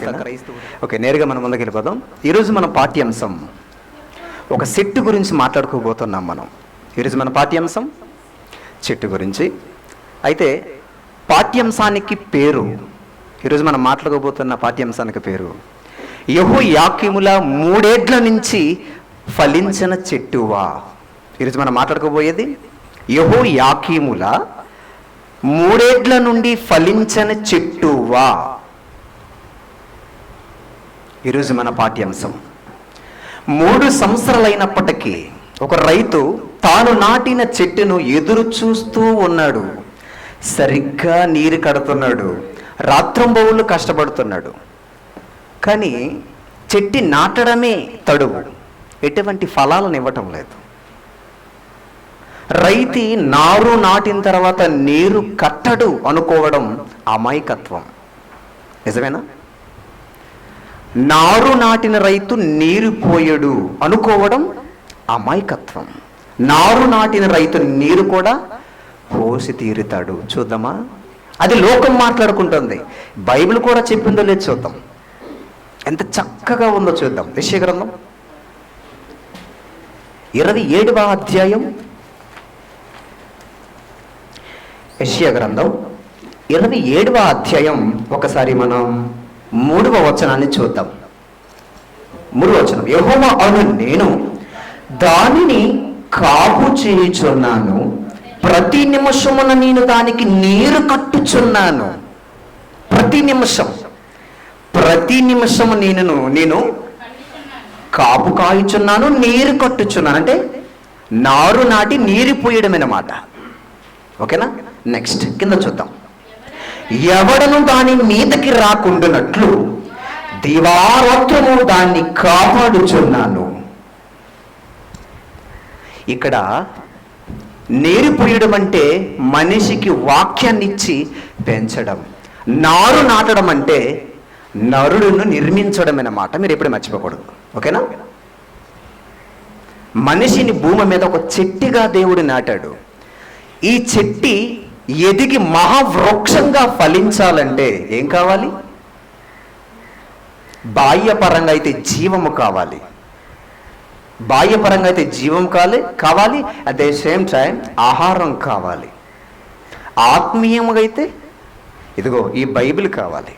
ఓకేనా? ఓకే, నేరుగా మనం ముందుకు వెళ్ళిపోదాం. ఈరోజు మన పాఠ్యాంశం ఒక చెట్టు గురించి మాట్లాడుకోబోతున్నాం మనం. ఈరోజు మన పాఠ్యాంశం చెట్టు గురించి. అయితే పాఠ్యాంశానికి పేరు, ఈరోజు మనం మాట్లాడుకోబోతున్న పాఠ్యాంశానికి పేరు యెహోయాకీముల 3 ఏళ్ల నుంచి ఫలించిన చెట్టువా. ఈరోజు మనం మాట్లాడుకోబోయేది యెహోయాకీముల 3 ఏళ్ల నుండి ఫలించిన చెట్టువా. ఈరోజు మన పాఠ్యాంశం 3 సంవత్సరాలైనప్పటికీ ఒక రైతు తాను నాటిన చెట్టును ఎదురు చూస్తూ ఉన్నాడు. సరిగ్గా నీరు కడుతున్నాడు, రాత్రింబవళ్ళు కష్టపడుతున్నాడు. కానీ చెట్టు నాటడమే తడువు, ఎటువంటి ఫలాలను ఇవ్వటం లేదు. రైతు నారు నాటిన తర్వాత నీరు కట్టడు అనుకోవడం అమాయకత్వం. నిజమేనా? నారు నాటిన రైతు నీరు పోయడు అనుకోవడం అమాయకత్వం. నారు నాటిన రైతు నీరు కూడా పోసి తీరుతాడు. చూద్దామా? అది లోకం మాట్లాడుకుంటుంది, బైబిల్ కూడా చెప్పిందో లేదు చూద్దాం. ఎంత చక్కగా ఉందో చూద్దాం. యెషయా గ్రంథం 27వ అధ్యాయం. యెషయా గ్రంథం 27వ అధ్యాయం. ఒకసారి మనం 3వ వచనాన్ని చూద్దాం. 3వ వచనం, యెహోవా అను నేను దానిని కాపు చేయుచున్నాను, ప్రతి నిమిషమున నేను దానికి నీరు కట్టుచున్నాను. ప్రతి నిమిషము నేను కాపు కాయుచున్నాను, నీరు కట్టుచున్నాను. అంటే నారు నాటి నీరు పోయడం అన్నమాట. ఓకేనా? నెక్స్ట్ కింద చూద్దాం. ఎవడను దాని మీదకి రాకుండానట్లు దివారాత్రము దాన్ని కాపాడుచున్నాను. ఇక్కడ నీరు పోయడం అంటే మనిషికి వాక్యాన్ని ఇచ్చి పెంచడం. నారు నాటడం అంటే నరుడును నిర్మించడం అన్నమాట. మీరు ఎప్పుడు మర్చిపోకూడదు. ఓకేనా? మనిషిని భూమి మీద ఒక చెట్టుగా దేవుడు నాటాడు. ఈ చెట్టు ఎదిగి మహావృక్షంగా ఫలించాలంటే ఏం కావాలి? బాహ్యపరంగా అయితే జీవము కావాలి. బాహ్యపరంగా అయితే జీవం కావాలి. అట్ ద సేమ్ టైం ఆహారం కావాలి. ఆత్మీయంగా అయితే ఇదిగో ఈ బైబిల్ కావాలి.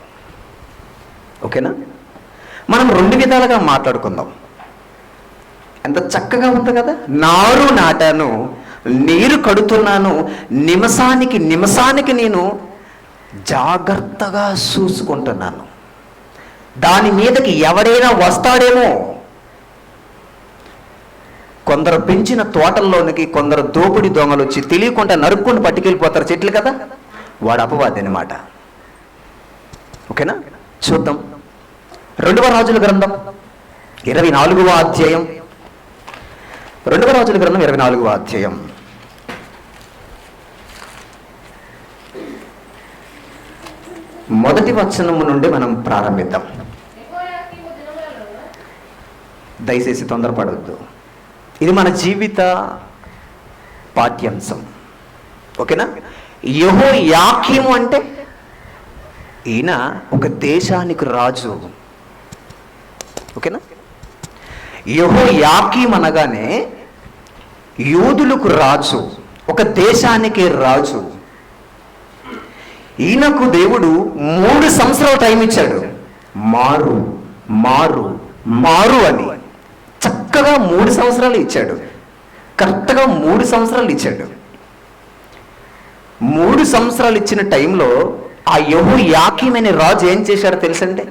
ఓకేనా? మనం 2 విధాలుగా మాట్లాడుకుందాం. ఎంత చక్కగా ఉంది కదా? నారు నాటాను, నీరు కడుతున్నాను, నిమిషానికి నేను జాగ్రత్తగా చూసుకుంటున్నాను. దాని మీదకి ఎవడైనా వస్తాడేమో. కొందరు పెంచిన తోటల్లోనికి కొందరు దోపిడి దొంగలు వచ్చి తెలియకుండా నరుక్కుండా పట్టుకెళ్ళిపోతారు చెట్లు కదా, వాడు అపవాది అన్నమాట. ఓకేనా? చూద్దాం. 2వ రాజుల గ్రంథం 24వ అధ్యాయం. 2వ రాజుల గ్రంథం 24వ అధ్యాయం. మొదటి వచనము నుండి మనం ప్రారంభిద్దాం. దయచేసి తొందరపడవద్దు. ఇది మన జీవిత పాఠ్యాంశం. ఓకేనా? యెహోయాకీము అంటే ఈయన ఒక దేశానికి రాజు. ఓకేనా? యెహోయాకీము అనగానే యూదులకు రాజు, ఒక దేశానికి రాజు. ఈయనకు దేవుడు 3 సంవత్సరాలు టైం ఇచ్చాడు. మారు అని చక్కగా 3 సంవత్సరాలు ఇచ్చాడు. కరెక్ట్గా 3 సంవత్సరాలు ఇచ్చాడు. 3 సంవత్సరాలు ఇచ్చిన టైంలో ఆ యెహోయాకీము అనే రాజు ఏం చేశాడో తెలుసంటే,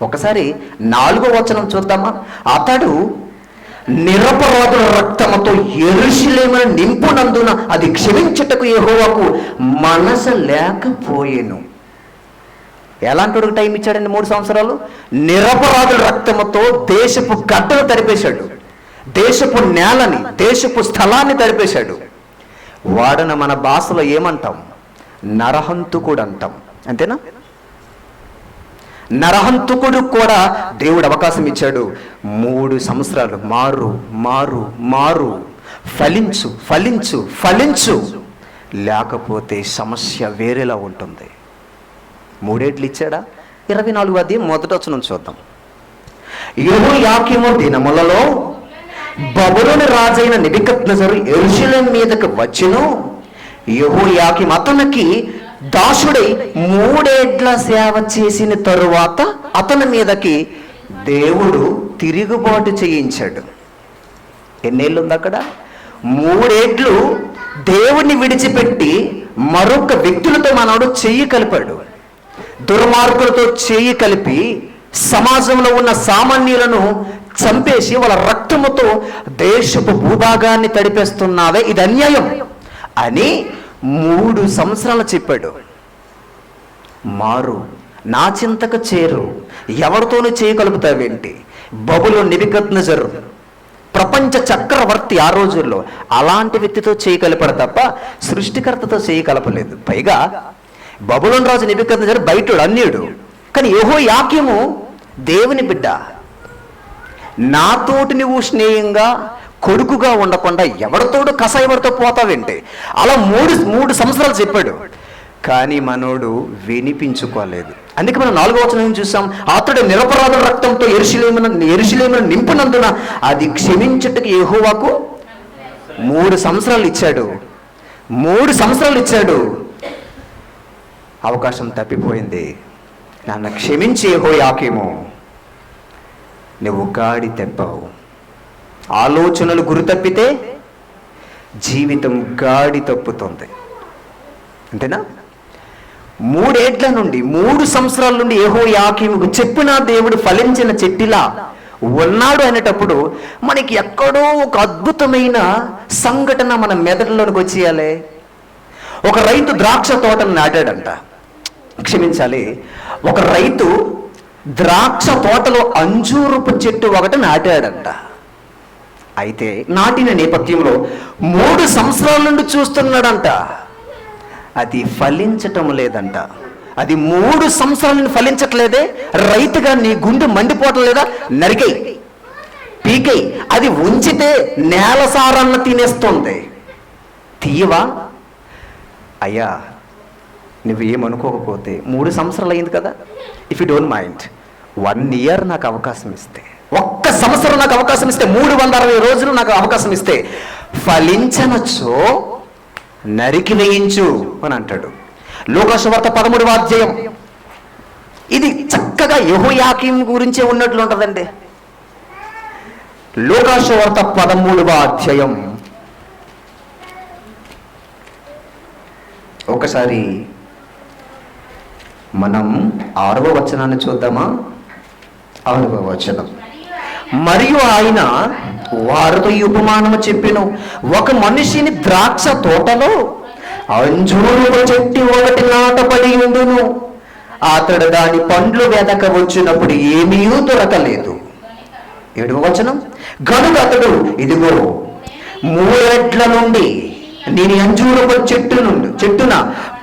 ఒకసారి 4వ వచనం చూద్దామా? అతడు నిరపరాధుల రక్తముతో యెరూషలేమును నింపునందున అది క్షమించుటకు యెహోవాకు మనసు లేకపోయెను. ఎలాంటి టైం ఇచ్చాడండి? 3 సంవత్సరాలు. నిరపరాధుల రక్తముతో దేశపు గడ్డలు తడిపేశాడు, దేశపు నేలని, దేశపు స్థలాన్ని తడిపేశాడు. వాడన మన భాషలో ఏమంటాం? నరహంతుకుడు అంటాం. అంతేనా? నరహంతుకుడు కూడా దేవుడు అవకాశం ఇచ్చాడు. 3 సంవత్సరాలు మారు ఫలించు, లేకపోతే సమస్య వేరేలా ఉంటుంది. 3 ఏళ్ళు ఇచ్చాడా? 24వ అధ్యాయం మొదటి వచనం చూద్దాం. యెహోయాకీము దినములలో బబులోను రాజైన నెబుకద్నెజరు యెరూషలేము మీదకు వచ్చెను. యెహోయాకీము అతనికి దాసుడై 3 ఏళ్ల సేవ చేసిన తరువాత అతని మీదకి దేవుడు తిరుగుబాటు చేయించాడు. ఎన్నేళ్ళు ఉంది అక్కడ? 3 ఏళ్ళు దేవుణ్ణి విడిచిపెట్టి మరొక వ్యక్తులతో మనోడు చెయ్యి కలిపాడు. దుర్మార్గులతో చెయ్యి కలిపి సమాజంలో ఉన్న సామాన్యులను చంపేసి వాళ్ళ రక్తముతో దేశపు భూభాగాన్ని తడిపేస్తున్నావే, ఇది అన్యాయం అని 3 సంవత్సరాలు చెప్పాడు. మారు, నా చింతకు చేరు, ఎవరితోనూ చేయి కలుపుతావేంటి? బబులోను నెబుకద్నెజరు ప్రపంచ చక్రవర్తి ఆ రోజుల్లో, అలాంటి వ్యక్తితో చేయి కలిపాడు తప్ప సృష్టికర్తతో చేయి కలపలేదు. పైగా బబులోను రాజు నెబుకద్నెజరు బయటోడు, అన్యుడు. కానీ యెహోయాకీము దేవుని బిడ్డ. నాతోటి నువ్వు స్నేహంగా కొడుకుగా ఉండకుండా ఎవరితోడు కసాయవాడితో పోతావేంటి? అలా 3 సంవత్సరాలు చెప్పాడు. కానీ మనోడు వినిపించుకోలేదు. అందుకే మనం 4వ వచనం చూసాం, అతడు నిరపరాధ రక్తంతో యెరూషలేమును నింపినందున అది క్షమించుటకు యెహోవాకు 3 సంవత్సరాలు ఇచ్చాడు. 3 సంవత్సరాలు ఇచ్చాడు. అవకాశం తప్పిపోయింది. నన్ను క్షమించి యెహోయాకీము, నువ్వు గాడి తెప్పావు. ఆలోచనలు గురి తప్పితే జీవితం గాడి తప్పుతుంది. అంతేనా? 3 ఏళ్ల నుండి 3 సంవత్సరాల నుండి యెహోయాకీముకు చెప్పిన దేవుడు ఫలించిన చెట్టిలా ఉన్నాడు అనేటప్పుడు మనకి ఎక్కడో ఒక అద్భుతమైన సంఘటన మన మెదడులోనికి వచ్చేయాలి. ఒక రైతు ద్రాక్ష తోటను నాటాడంట. క్షమించాలి, ఒక రైతు ద్రాక్ష తోటలో అంజూరపు చెట్టు ఒకటి నాటాడంట. అయితే నాటిన నేపథ్యంలో 3 సంవత్సరాల నుండి చూస్తున్నాడంట, అది ఫలించటం లేదంట. అది 3 సంవత్సరాల నుండి ఫలించట్లేదే. రైతుగా నీ గుండె మండిపోవటం లేదా? నరికై, పీకై, అది ఉంచితే నేల సారాన్ని తినేస్తుంది. తీయవా? అయ్యా, నువ్వు ఏమనుకోకపోతే 3 సంవత్సరాలు అయింది కదా, if you don't mind 1 year నాకు అవకాశం ఇస్తే, 1 సంవత్సరం నాకు అవకాశం ఇస్తే, 360 రోజులు నాకు అవకాశం ఇస్తే ఫలించనొచ్చో నరికి వేయించు అని అంటాడు. లూకా సువార్త 13వ అధ్యాయం. ఇది చక్కగా యెహోయాకీము గురించే ఉన్నట్లు ఉంటుందండి. లూకా సువార్త 13వ అధ్యాయం. ఒకసారి మనం 6వ వచనాన్ని చూద్దామా? 6వ వచనం. మరియు ఆయన వారితో ఈ ఉపమానము చెప్పెను, ఒక మనిషిని ద్రాక్ష తోటలో అంజూరపు చెట్టు ఒకటి నాటబడి ఉండును. అతడు దాని పండ్లు వెదక వచ్చినప్పుడు ఏమీ దొరకలేదు. 7వ వచనం. గనుక అతడు, ఇదిగో 3 ఏళ్ల నుండి నేను అంజూరపు చెట్టున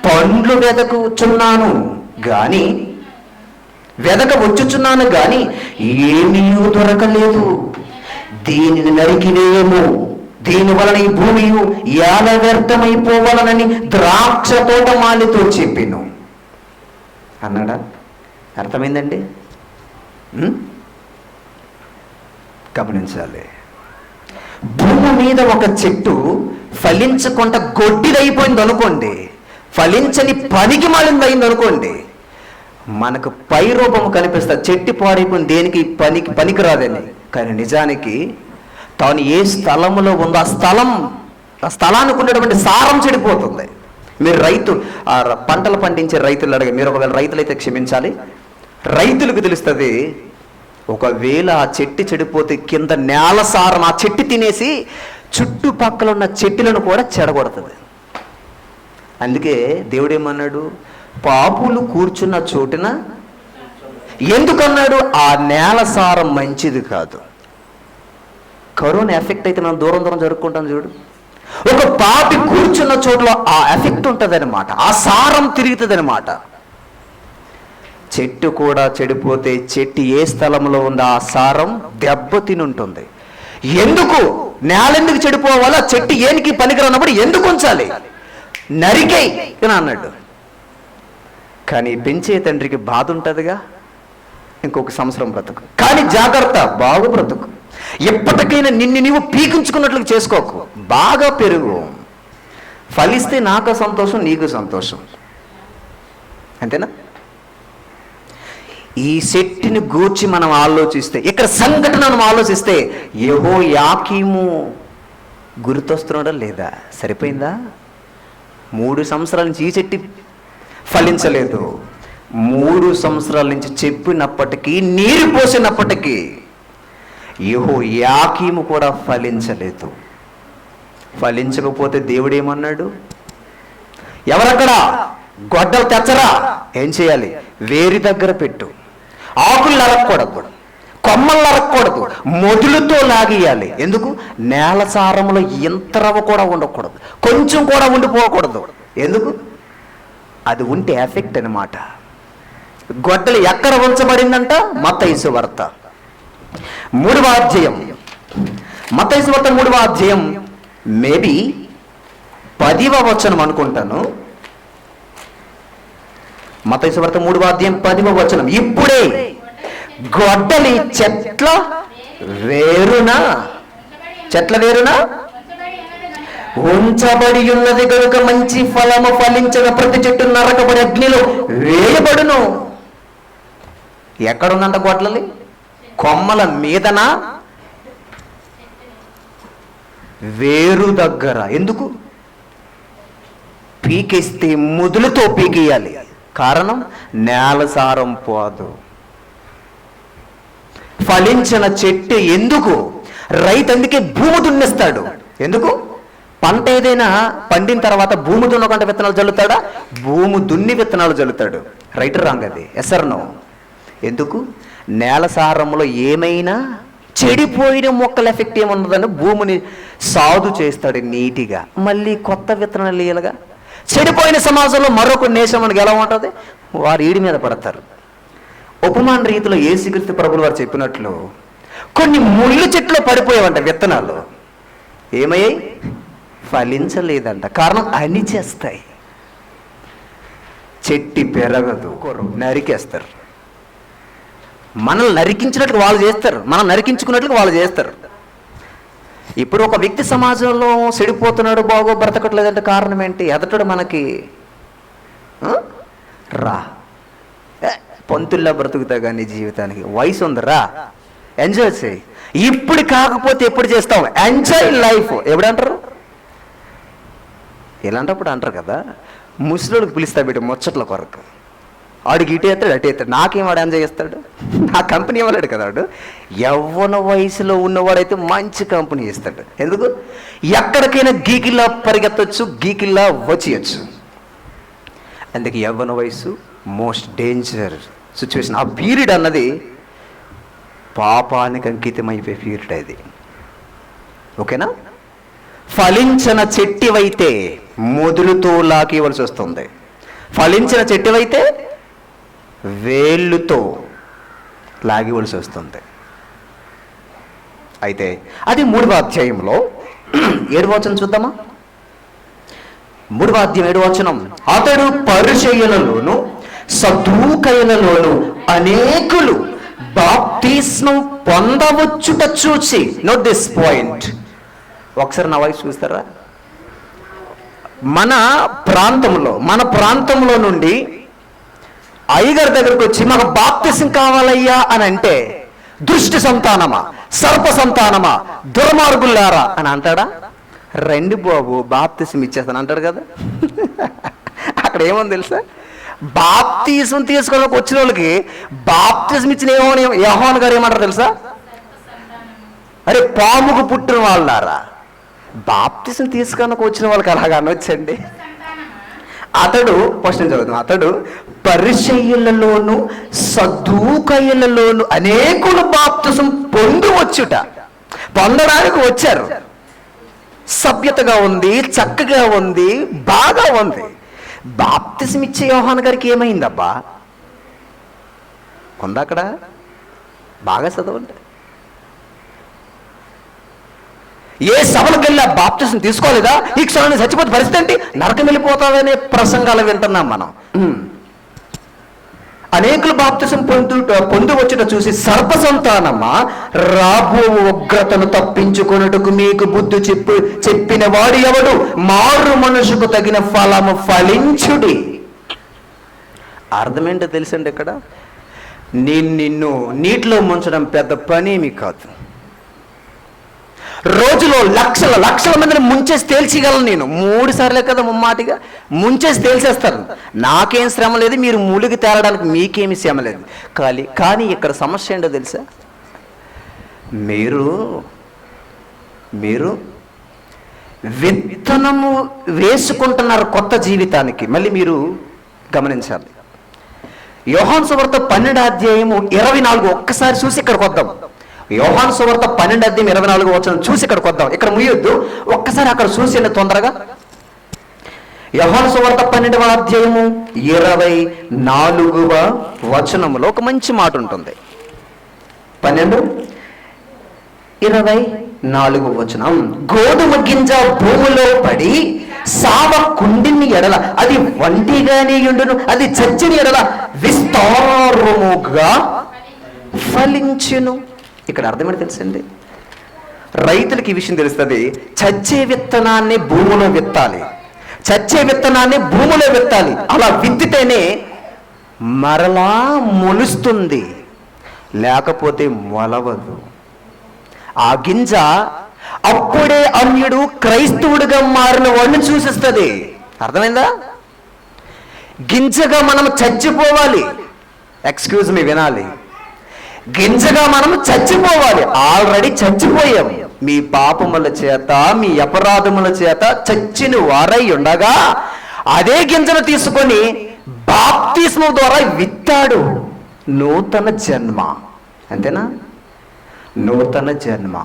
పండ్లు వెదకుచున్నాను గాని ఏమీ దొరకలేదు. దీనిని నరికివేయము, దీని వలన ఈ భూమి యాల వ్యర్థమైపోవాలనని ద్రాక్ష తోటమాలితో చెప్పెను అన్నాడా? అర్థమైందండి? గమనించాలి. భూమి మీద ఒక చెట్టు ఫలించకుండా గొడ్డిదైపోయింది అనుకోండి, ఫలించని పనికి మాలిందైంది అనుకోండి, మనకు పై రూపం కనిపిస్తుంది, చెట్టు పాడైపోయింది, దేనికి పనికిరాదని. కానీ నిజానికి తాను ఏ స్థలంలో ఉందో ఆ స్థలానికి ఉన్నటువంటి సారం చెడిపోతుంది. మీరు పంటలు పండించే రైతులు అడగ, మీరు ఒకవేళ రైతులైతే క్షమించాలి, రైతులకు తెలుస్తుంది. ఒకవేళ ఆ చెట్టు చెడిపోతే కింద నేల సారం ఆ చెట్టు తినేసి చుట్టుపక్కల ఉన్న చెట్టులను కూడా చెడగొడుతుంది. అందుకే దేవుడేమన్నాడు? పాపులు కూర్చున్న చోటున. ఎందుకన్నాడు? ఆ నేల సారం మంచిది కాదు. కరోనా ఎఫెక్ట్ అయితే మనం దూరం జరుపుకుంటాం చూడు. ఒక పాపి కూర్చున్న చోటులో ఆ ఎఫెక్ట్ ఉంటుంది అనమాట, ఆ సారం తిరుగుతుంది అనమాట. చెట్టు కూడా చెడిపోతే చెట్టు ఏ స్థలంలో ఉందో ఆ సారం దెబ్బతిని ఉంటుంది. ఎందుకు నేలెందుకు చెడిపోవాలో, చెట్టు ఏనికి పనికిరానప్పుడు ఎందుకు ఉంచాలి? నరికై అని అన్నాడు. కానీ పెంచే తండ్రికి బాధ ఉంటుందిగా, ఇంకొక సంవత్సరం బ్రతుకు, కానీ జాగ్రత్త, బాగా బ్రతుకు. ఎప్పటికైనా నిన్ను నీవు పీకించుకున్నట్లు చేసుకోకు, బాగా పెరుగు. ఫలిస్తే నాకు సంతోషం, నీకు సంతోషం, అంతేనా? ఈ శెట్టిని గూర్చి మనం ఆలోచిస్తే, ఇక్కడ సంఘటన మనం ఆలోచిస్తే, యెహోయాకీము గుర్తొస్తున్నాడా లేదా? సరిపోయిందా? 3 సంవత్సరాల నుంచి ఈ చెట్టు ఫలించలేదు. 3 సంవత్సరాల నుంచి చెప్పినప్పటికీ, నీరు పోసినప్పటికీ యెహోయాకీము కూడా ఫలించలేదు. ఫలించకపోతే దేవుడు ఏమన్నాడు? ఎవరక్కడ? గొడ్డలు తెచ్చరా. ఏం చేయాలి? వేరి దగ్గర పెట్టు. ఆకులు నరక్కూడదు, కొమ్మలు నరక్కూడదు, మొదులుతో లాగేయాలి. ఎందుకు? నేల సారంలో ఎంత రవ్వ కూడా ఉండకూడదు, కొంచెం కూడా ఉండిపోకూడదు. ఎందుకు? అది ఉంటే ఎఫెక్ట్ అనమాట. గొడ్డలు ఎక్కడ ఉంచబడిందంట? మత్తయి సువార్త 3వ అధ్యాయం. మత్తయి సువార్త 3వ అధ్యాయం మేబీ 10వ వచనం అనుకుంటాను. మత్తయి సువార్త 3వ అధ్యాయం 10వ వచనం. ఇప్పుడే గొడ్డలి చెట్ల వేరున ఉంచబడి ఉన్నది కనుక మంచి ఫలము ఫలించిన ప్రతి చెట్టు నరకబడి అగ్నిలో వేయబడును. ఎక్కడుందంట గొడ్డలి? కొమ్మల మీదనా? వేరు దగ్గర. ఎందుకు? పీకేస్తే మొదలుతో పీకేయాలి. కారణం, నేల సారం పోదు. ఫలించిన చెట్టు ఎందుకు? రైతు అందుకే భూమి దున్నేస్తాడు. ఎందుకు? పంట ఏదైనా పండిన తర్వాత భూమి దున్నకుండా విత్తనాలు జల్లుతాడా? భూమి దున్ని విత్తనాలు జల్లుతాడు. రైట్ రాంగ్ అది? Yes or no? ఎందుకు? నేల సారంలో ఏమైనా చెడిపోయిన మొక్కల ఎఫెక్ట్ ఏమున్నదని భూమిని సాగు చేస్తాడు నీటిగా, మళ్ళీ కొత్త విత్తనాలు వేయాలిగా. చెడిపోయిన సమాజంలో మరొక నేషం మనకి ఎలా ఉంటుంది? వారు ఈడి మీద పడతారు. ఉపమాన రీతిలో యేసుక్రీస్తు ప్రభులు వారు చెప్పినట్లు కొన్ని ముళ్ళు చెట్లు పడిపోయావంట విత్తనాలు. ఏమయ్యాయి? ఫలించలేదంట. కారణం, అన్ని చేస్తాయి. చెట్టి పెరగదు, నరికేస్తారు. మనల్ని నరికించినట్లు వాళ్ళు చేస్తారు, మనం నరికించుకున్నట్లు వాళ్ళు చేస్తారు. ఇప్పుడు ఒక వ్యక్తి సమాజంలో చెడిపోతున్నాడు, బాగో బ్రతకట్లేదంటే కారణం ఏంటి? ఎదటడు మనకి రా పంతుల్లా బ్రతుకుతా కానీ జీవితానికి వయసు ఉందిరా, ఎంజాయ్ చేయి. ఇప్పుడు కాకపోతే ఎప్పుడు చేస్తాం? Enjoy life. ఎప్పుడంటారు? ఇలాంటప్పుడు అంటారు కదా, ముసలోడికి పిలుస్తా బిడ్డ ముచ్చట్ల కొరకు. ఆడికి ఇటు ఎత్తాడు, అటు ఎత్తాడు. నాకేం వాడు ఎంజాయ్ చేస్తాడు? నా కంపెనీ ఇవ్వలేడు కదా వాడు. యవ్వన వయసులో ఉన్నవాడైతే మంచి కంపెనీ ఇస్తాడు. ఎందుకు? ఎక్కడికైనా గీకిల్లా పరిగెత్తచ్చు, గీకిల్లా వచ్చేయచ్చు. అందుకే యవ్వన వయసు మోస్ట్ డేంజర్ సిచ్యువేషన్. ఆ పీరియడ్ అన్నది పాపానికి అంకితం అయిపోయే పీరియడ్ అది. ఓకేనా? ఫలించిన చెట్టివైతే మొదలుతో లాగేవలసి వస్తుంది. ఫలించిన చెట్టివైతే వేళ్ళుతో లాగవలసి వస్తుంది. అయితే అది 3వ అధ్యాయంలో 7వ వచనం చూద్దామా? 3వ అధ్యాయం 7వ వచనం. అతడు పరిసయ్యులలోను సద్దూకయ్యులలోను అనేకులు బాప్తిస్మం పొందవచ్చుట చూసి, నోట్ దిస్ పాయింట్. ఒకసారి నా వైపు చూస్తారా? మన ప్రాంతంలో నుండి అయ్యగారి దగ్గరకు వచ్చి మాకు బాప్తిసం కావాలయ్యా అని అంటే, దుష్ట సంతానమా, సర్ప సంతానమా, దుర్మార్గులారా అని అంటాడా? రండి బాబు బాప్తిసం ఇచ్చేస్తాను అంటాడు కదా. అక్కడ ఏముంది తెలుసా? బాప్తిసం తీసుకోవడానికి వచ్చిన వాళ్ళకి బాప్తిసం ఇచ్చిన యోహాను గారు ఏమంటారు తెలుసా? అరే పాముకు పుట్టిన వాళ్ళారా. బాప్తిసం తీసుకోవడానికి వచ్చిన వాళ్ళకి అలాగా అనొచ్చండి. అతడు ఫస్ట్ చదువుతాం. అతడు పరిసయ్యులలోను సద్దూకయ్యులలోను అనేకులు బాప్తిసం పొందవచ్చుట. పొందడానికి వచ్చారు. సభ్యతగా ఉంది, చక్కగా ఉంది, బాగా ఉంది. బాప్తిసం ఇచ్చే యోహాను గారికి ఏమైందబ్బా? కొందక్కడ బాగా చదవండి. ఏ సభలకు వెళ్ళా బాప్తిసం తీసుకోలేదా? ఈ క్షణాన్ని చచ్చిపోతే పరిస్థితి ఏంటి? నరకం వెళ్ళిపోతాదనే ప్రసంగాలు వింటున్నాం మనం. అనేకులు బాప్తిసం పొందు వచ్చుట చూసి సర్ప సంతానమా, రాబో ఉగ్రతను తప్పించుకొనుటకు మీకు బుద్ధి చెప్పిన వాడు ఎవడు? మారు మనుషుకు తగిన ఫలము ఫలించుడి. అర్థమేంటో తెలుసండి, ఇక్కడ నిన్ను నీటిలో ముంచడం పెద్ద పనేమి కాదు. రోజులో లక్షల మందిని ముంచేసి తేల్చగలను నేను. 3 సార్లే కదా ముమ్మాటిగా ముంచేసి తేల్చేస్తారు. నాకేం శ్రమ లేదు, మీరు ములిగి తేలడానికి మీకేమి శ్రమ లేదు. కానీ ఇక్కడ సమస్య ఏంటో తెలుసా? మీరు విత్తనము వేసుకుంటున్నారు కొత్త జీవితానికి. మళ్ళీ మీరు గమనించాలి. యోహాను సువార్త 12:24 ఒక్కసారి చూసి ఇక్కడికి వద్దాం. యోహాను సువార్త 12:24 చూసి ఇక్కడికి వద్దాం. ఇక్కడ ముయ్యొద్దు, ఒక్కసారి అక్కడ చూసి తొందరగా. యోహాను సువార్త 12:24 ఒక మంచి మాట ఉంటుంది. 12:24 గోధుమ గింజ భూమిలో పడి సావ కుండిని ఎడల అది వంటిగానే ఉండును, అది చచ్చిన ఎడల విస్తారముగా ఫలించును. ఇక్కడ అర్థమేంటి తెలుసండి? రైతులకి ఈ విషయం తెలుస్తుంది. చచ్చే విత్తనాన్ని భూమిలో విత్తాలి, అలా విత్తితేనే మరలా మొలుస్తుంది, లేకపోతే మొలవదు. ఆ గింజ అప్పుడే అన్యుడు క్రైస్తవుడిగా మారిన వాడిని సూచిస్తుంది. అర్థమైందా? గింజగా మనం చచ్చిపోవాలి. ఎక్స్క్యూజ్ మీ, వినాలి. గింజగా మనం చచ్చిపోవాలి. ఆల్రెడీ చచ్చిపోయాం. మీ పాపముల చేత, మీ అపరాధముల చేత చచ్చిన వారై ఉండగా అదే గింజను తీసుకొని బాప్తిస్మం ద్వారా విత్తాడు. నూతన జన్మ. అంతేనా? నూతన జన్మ.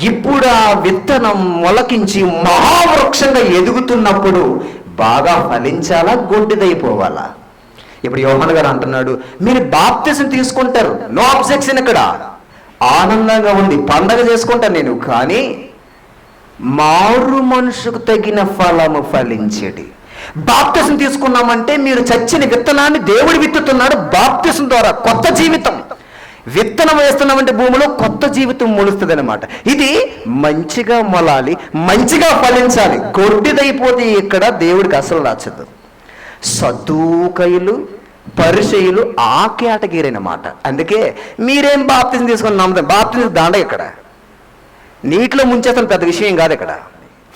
ఇప్పుడు ఆ విత్తనం మొలకించి మహావృక్షంగా ఎదుగుతున్నప్పుడు బాగా ఫలించాలా, గొడ్డిదైపోవాలా? ఇప్పుడు యోహాను గారు అంటున్నాడు, మీరు బాప్తిసం తీసుకుంటారు, నో అబ్జెక్షన్. ఇక్కడ ఆనందంగా ఉంది, పండగ చేసుకుంటాను నేను. కానీ మారు మనుషుకు తగిన ఫలము ఫలించేది. బాప్తిసం తీసుకున్నామంటే మీరు చచ్చిన విత్తనాన్ని దేవుడు విత్తుతున్నాడు బాప్తిసం ద్వారా. కొత్త జీవితం. విత్తనం వేస్తున్నామంటే భూమిలో కొత్త జీవితం మొలుస్తుంది అనమాట. ఇది మంచిగా మొలాలి, మంచిగా ఫలించాలి. గొడ్డిదైపోతే ఇక్కడ దేవుడికి అసలు నచ్చదు. సద్దూకయులు, పరిసయ్యులు ఆ కేటగిరీ అన్నమాట. అందుకే మీరేం బాప్తిసం తీసుకొని నమ్మదం. బాప్తిసం దాండ ఇక్కడ నీటిలో ముంచేస్తాను, పెద్ద విషయం కాదు. ఇక్కడ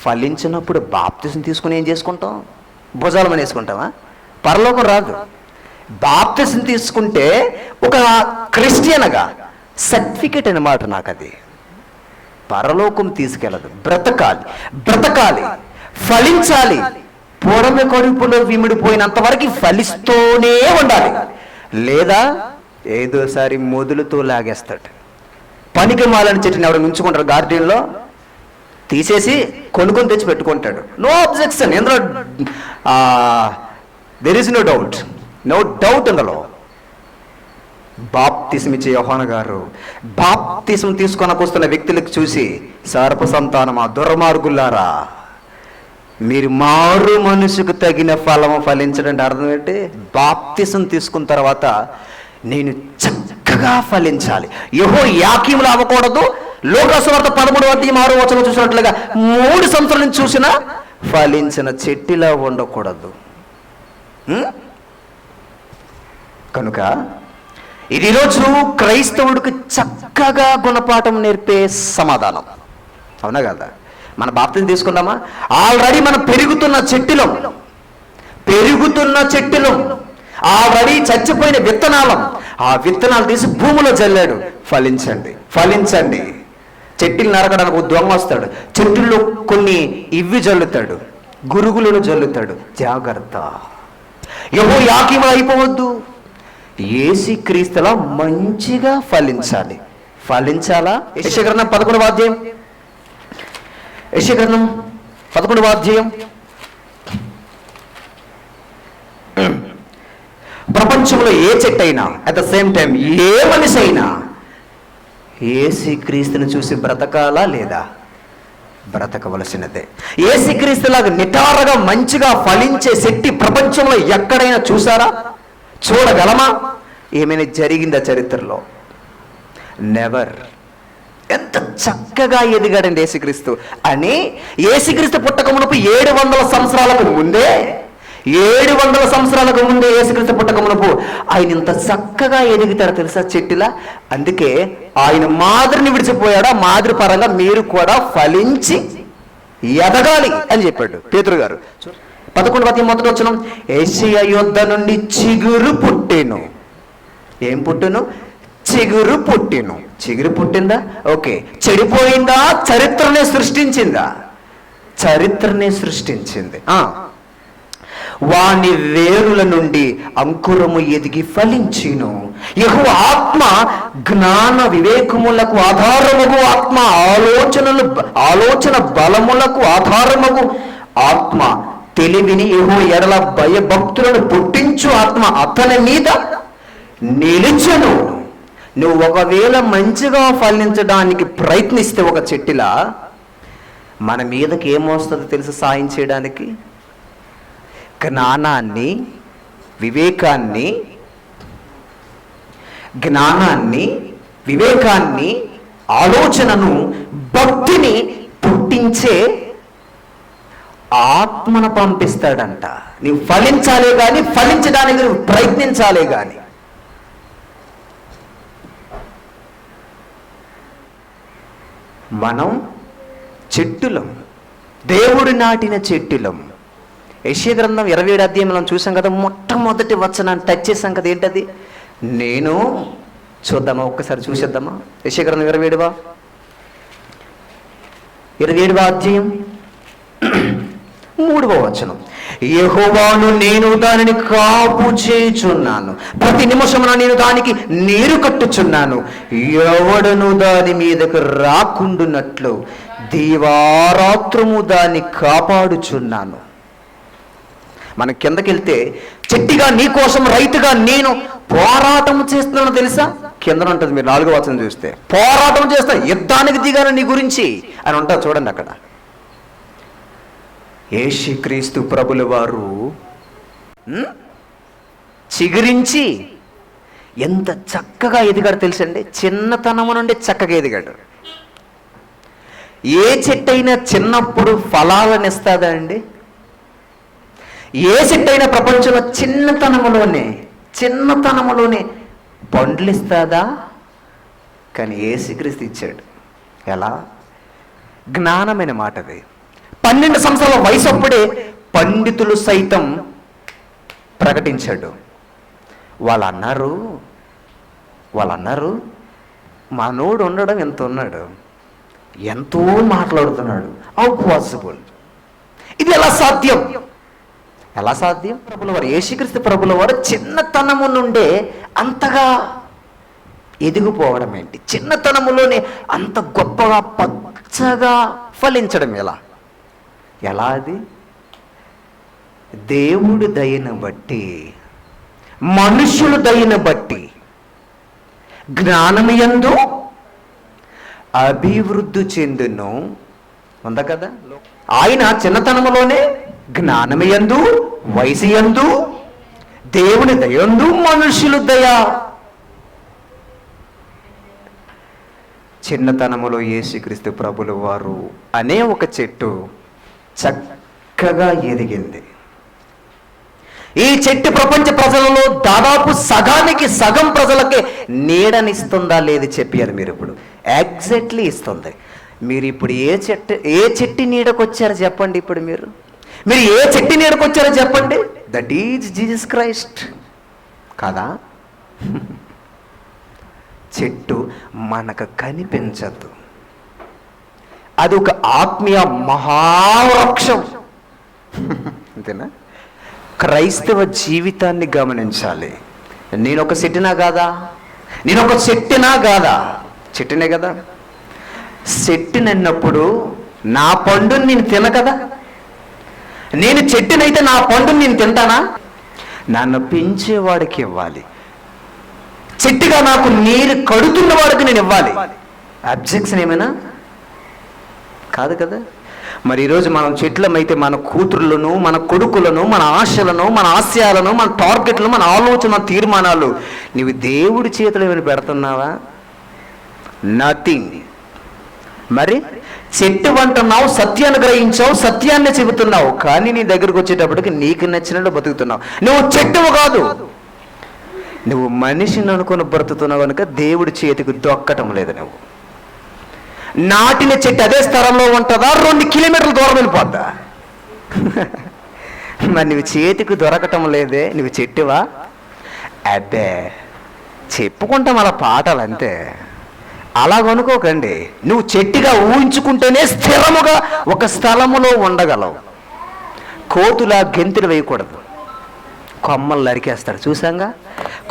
ఫలించినప్పుడు బాప్తిసం తీసుకుని ఏం చేసుకుంటాం? భుజాలమని వేసుకుంటామా? పరలోకం రాదు. బాప్తిసం తీసుకుంటే ఒక క్రిస్టియన్గా సర్టిఫికెట్ అన్నమాట. నాకు అది పరలోకం తీసుకెళ్ళదు. బ్రతకాలి, ఫలించాలి. పూర్వమే కడుపులో విమిడిపోయినంత వరకు ఫలిస్తూనే ఉండాలి. లేదా ఏదోసారి మొదలుతో లాగేస్తాడు. పనికి మాలని చెట్టుని ఎవరు ఉంచుకుంటారు, గార్డెన్లో తీసేసి కొనుక్కొని తెచ్చి పెట్టుకుంటాడు. No objection. ఎందులో దెర్ ఇస్ నో డౌట్ అందులో. బాప్తిసం ఇచ్చే యోహాను గారు బాప్తిసం తీసుకొనకొస్తున్న వ్యక్తులకు చూసి, సర్ప సంతానమా, దుర్మార్గులారా, మీరు మారు మనసుకు తగిన ఫలము ఫలించడం అర్థం ఏంటి? బాప్తిసం తీసుకున్న తర్వాత నేను చక్కగా ఫలించాలి. యెహోయాకీములా అవ్వకూడదు. లోకాసువార్త 13:6 చూసినట్లుగా 3 సంవత్సరాల నుంచి చూసినా ఫలించిన చెట్టిలా ఉండకూడదు. కనుక ఇది ఈరోజు క్రైస్తవుడికి చక్కగా గుణపాఠం నేర్పే సమాధానం. అవునా కదా? మన బాప్తిసం తీసుకున్నామా? ఆల్రెడీ మనం పెరుగుతున్న చెట్టులో ఆల్రెడీ చచ్చిపోయిన విత్తనాలు, ఆ విత్తనాలు తీసి భూమిలో జల్లాడు. ఫలించండి. చెట్టులు నరకడానికి ఒక దొంగ వస్తాడు, చెట్టుల్లో కొన్ని ఇవ్వి జల్లుతాడు, గురుగులను జల్లుతాడు. జాగ్రత్త. యెహోయాకీము అయిపోవద్దు. యేసుక్రీస్తులా మంచిగా ఫలించాలా? యెషయా గ్రంథం 11వ అధ్యాయం. యెషయా గ్రంథం 11వ అధ్యాయం. ప్రపంచంలో ఏ చెట్టు అయినా, అట్ ద సేమ్ టైం ఏ మనిషి అయినా యేసుక్రీస్తుని చూసి బ్రతకాలా లేదా? బ్రతకవలసినదే. యేసుక్రీస్తులాగా నిటారుగా మంచిగా ఫలించే శక్తి ప్రపంచంలో ఎక్కడైనా చూసారా? చూడగలమా? ఏమైనా జరిగిందా చరిత్రలో? నెవర్. ఎంత చక్కగా ఎదిగాడండి యేసుక్రీస్తు అని. యేసుక్రీస్తు పుట్టక మునుపు 700 సంవత్సరాలకు ముందే 700 సంవత్సరాలకు ముందే యేసుక్రీస్తు పుట్టక మునుపు ఆయన ఇంత చక్కగా ఎదుగుతాడు తెలుసా చెట్టులా. అందుకే ఆయన మాదిరిని విడిచిపోయాడు. ఆ మాదిరి పరంగా మీరు కూడా ఫలించి ఎదగాలి అని చెప్పాడు పేతురు గారు. 11:1 యేషయ్య యొద్ద నుండి చిగురు పుట్టెను. ఏం పుట్టెను? చిగురు పుట్టెను. చిగురు పుట్టిందా? ఓకే. చెడిపోయిందా? చరిత్రనే సృష్టించిందా? చరిత్రనే సృష్టించింది. వాని వేరుల నుండి అంకురము ఎదిగి ఫలించిను. యెహోవా ఆత్మ జ్ఞాన వివేకములకు ఆధారముగు ఆత్మ, ఆలోచన బలములకు ఆధారముగు ఆత్మ, తెలివిని యెహోవా ఎడల భయభక్తులను పుట్టించు ఆత్మ అతని మీద నిలిచెను. నువ్వు ఒకవేళ మంచిగా ఫలించడానికి ప్రయత్నిస్తే ఒక చెట్టులా మన మీదకి ఏమొస్తుందో తెలుసు? సాయం చేయడానికి జ్ఞానాన్ని, వివేకాన్ని, ఆలోచనను, భక్తిని పుట్టించే ఆత్మను పంపిస్తాడంట. నీవు ఫలించాలే కానీ, ఫలించడానికి నువ్వు ప్రయత్నించాలే కానీ. మనం చెట్టులం, దేవుడు నాటిన చెట్టులం. యెషయా గ్రంథం 27 అధ్యాయంలో చూసాం కదా, మొట్టమొదటి వచనాన్ని టచ్ చేసాం కదా. ఏంటది? నేను చూద్దామా? ఒక్కసారి చూసేద్దామా? యెషయా గ్రంథం 27వ అధ్యాయం 3వ వచనం. యెహోవాను నేను దానిని కాపు చేయుచున్నాను, ప్రతి నిమిషమున నేను దానికి నీరు కట్టుచున్నాను, ఎవడను దాని మీదకు రాకుండునట్లు దీవారాత్రము దాన్ని కాపాడుచున్నాను. మనం కిందకెళ్తే చెట్టిగా నీ కోసం, రైతుగా నేను పోరాటం చేస్తున్నాను తెలుసా? కింద ఉంటుంది. మీరు 4వ వచనం చూస్తే పోరాటం చేస్తా, యుద్ధానికి దిగాను నీ గురించి అని ఉంటారు. చూడండి అక్కడ యేసుక్రీస్తు ప్రభుల వారు చిగురించి ఎంత చక్కగా ఎదిగాడు తెలుసండి. చిన్నతనము నుండి చక్కగా ఎదిగాడు. ఏ చెట్టైనా చిన్నప్పుడు ఫలాలను ఇస్తుందా అండి? ఏ చెట్టైనా ప్రపంచంలో చిన్నతనములోనే పండ్లు ఇస్తుందా? కానీ యేసుక్రీస్తు ఇచ్చాడు. ఎలా? జ్ఞానమైన మాట అది. 12 సంవత్సరాల వయసు అప్పుడే పండితులు సైతం ప్రకటించాడు. వాళ్ళు అన్నారు మనోడు ఉండడం ఎంత ఉన్నాడు, ఎంతో మాట్లాడుతున్నాడు. How possible? ఇది ఎలా సాధ్యం? ప్రభుల వారు, యేసుక్రీస్తు ప్రభుల వారు చిన్నతనము నుండే అంతగా ఎదిగిపోవడం ఏంటి? చిన్నతనములోనే అంత గొప్పగా పచ్చగా ఫలించడం ఎలా? అది దేవుడి దయను బట్టి, మనుషుల దయను బట్టి జ్ఞానమయందు అభివృద్ధి చెందును. ఉందా కదా? ఆయన చిన్నతనములోనే జ్ఞానమయందు, వయసుయందు, దేవుని దయందు, మనుషుల దయ. చిన్నతనములో యేసుక్రీస్తు ప్రభుల వారు అనే ఒక చెట్టు చక్కగా ఎదిగింది. ఈ చెట్టు ప్రపంచ ప్రజలలో దాదాపు సగం ప్రజలకి నీడనిస్తుందా లేదు చెప్పారు మీరు. ఇప్పుడు ఎగ్జాక్ట్లీ ఇస్తుంది. మీరు ఇప్పుడు ఏ చెట్టు నీడకొచ్చారో చెప్పండి. ఇప్పుడు మీరు ఏ చెట్టు నీడకొచ్చారో చెప్పండి. దట్ ఈజ్ జీసస్ క్రైస్ట్ కదా. చెట్టు మనకు కనిపించదు, అది ఒక ఆత్మీయ మహావృక్షం. అంతేనా? క్రైస్తవ జీవితాన్ని గమనించాలి. నేను ఒక చెట్టునా కాదా? చెట్టునే కదా. చెట్టునన్నప్పుడు నా పండుని నేను తిన కదా. నేను చెట్టునైతే నా పండుని నేను తింటానా? నన్ను పెంచేవాడికి ఇవ్వాలి. చెట్టుగా నాకు నీరు కడుతున్న వాడికి నేను ఇవ్వాలి. అబ్జెక్షన్ ఏమైనా కాదు కదా. మరి ఈరోజు మనం చెట్లమైతే మన కూతుర్లను, మన కొడుకులను, మన ఆశలను, మన ఆశయాలను, మన టార్గెట్లు, మన ఆలోచన, మన తీర్మానాలు నీవు దేవుడి చేతిలో ఏమైనా పెడుతున్నావా? నథింగ్. మరి చెట్టు అంటున్నావు, సత్యాన్ని గ్రహించావు, సత్యాన్ని చెబుతున్నావు, కానీ నీ దగ్గరకు వచ్చేటప్పటికి నీకు నచ్చినట్టు బతుకుతున్నావు. నువ్వు చెట్టువు కాదు, నువ్వు మనిషిని అనుకుని బ్రతుకుతున్నావు కనుక దేవుడి చేతికి దొక్కటం లేదు. నువ్వు నాటిన చెట్టు అదే స్థలంలో ఉంటుందా? 2 కిలోమీటర్ల దూరం వెళ్ళిపోద్దా? మరి నువ్వు చేతికి దొరకటం లేదే, నువ్వు చెట్టువా? అబ్బే, చెప్పుకుంటాం అలా పాటలు అంతే. అలాగనుకోకండి. నువ్వు చెట్టుగా ఊహించుకుంటేనే స్థిరముగా ఒక స్థలములో ఉండగలవు. కోతులా గెంతులు వేయకూడదు, కొమ్మలు నరికేస్తాడు. చూసాంగా,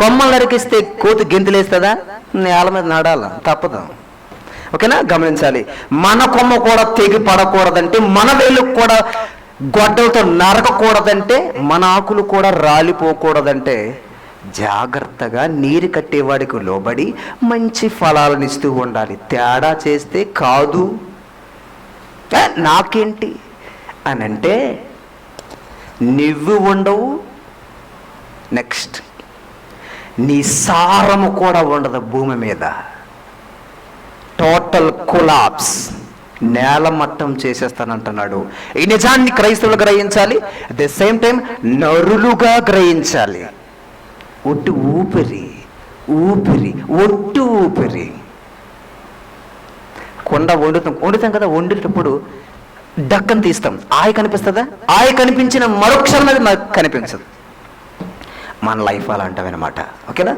కొమ్మలు నరికిస్తే కోతి గెంతులు వేస్తుందా? నేల మీద నడాల, తప్పదు. ఓకేనా? గమనించాలి. మన కొమ్మ కూడా తెగి పడకూడదంటే, మన వేలు కూడా గొడ్డలతో నరకకూడదంటే, మన ఆకులు కూడా రాలిపోకూడదంటే జాగ్రత్తగా నీరు కట్టేవాడికి లోబడి మంచి ఫలాలను ఇస్తూ ఉండాలి. తేడా చేస్తే కాదు, నాకేంటి అని అంటే నువ్వు ఉండవు. నెక్స్ట్, నీ సారము కూడా ఉండదు భూమి మీద. టోటల్ కొలాప్స్, నేల మట్టం చేసేస్తానంటున్నాడు. ఈ నిజాన్ని క్రైస్తవులు గ్రహించాలి. అట్ ద సేమ్ టైం నరులుగా గ్రహించాలి. ఒట్టు ఊపిరి, ఒట్టు ఊపిరి. కొండ వండుతాం కదా, వండేటప్పుడు డక్కని తీస్తాం, ఆయ కనిపిస్తుందా? ఆయ కనిపించిన మరుక్షణం అది నాకు కనిపించదు. మన లైఫ్ అలాంటివన్నమాట. ఓకేనా?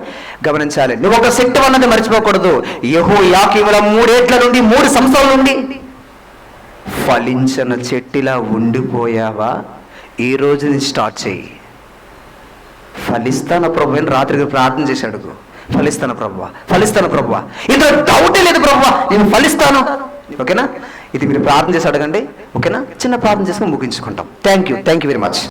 గమనించాలి. నువ్వు ఒక శక్తి అన్నది మర్చిపోకూడదు. యెహోయాకీముల 3 ఏళ్ల నుండి 3 సంవత్సరాల నుండి ఫలించిన చెట్టులా ఉండిపోయావా? ఈ రోజు నుంచి స్టార్ట్ చేయి. ఫలిస్తాను ప్రభు అని రాత్రికి ప్రార్థన చేసి అడుగు. ఫలిస్తాను ప్రభువా, ఇందులో డౌటే లేదు ప్రభువా, నేను ఫలిస్తాను. ఓకేనా? ఇది మీరు ప్రార్థన చేసి అడగండి. ఓకేనా? చిన్న ప్రార్థన చేసుకుని ముగించుకుంటాం. Thank you very much.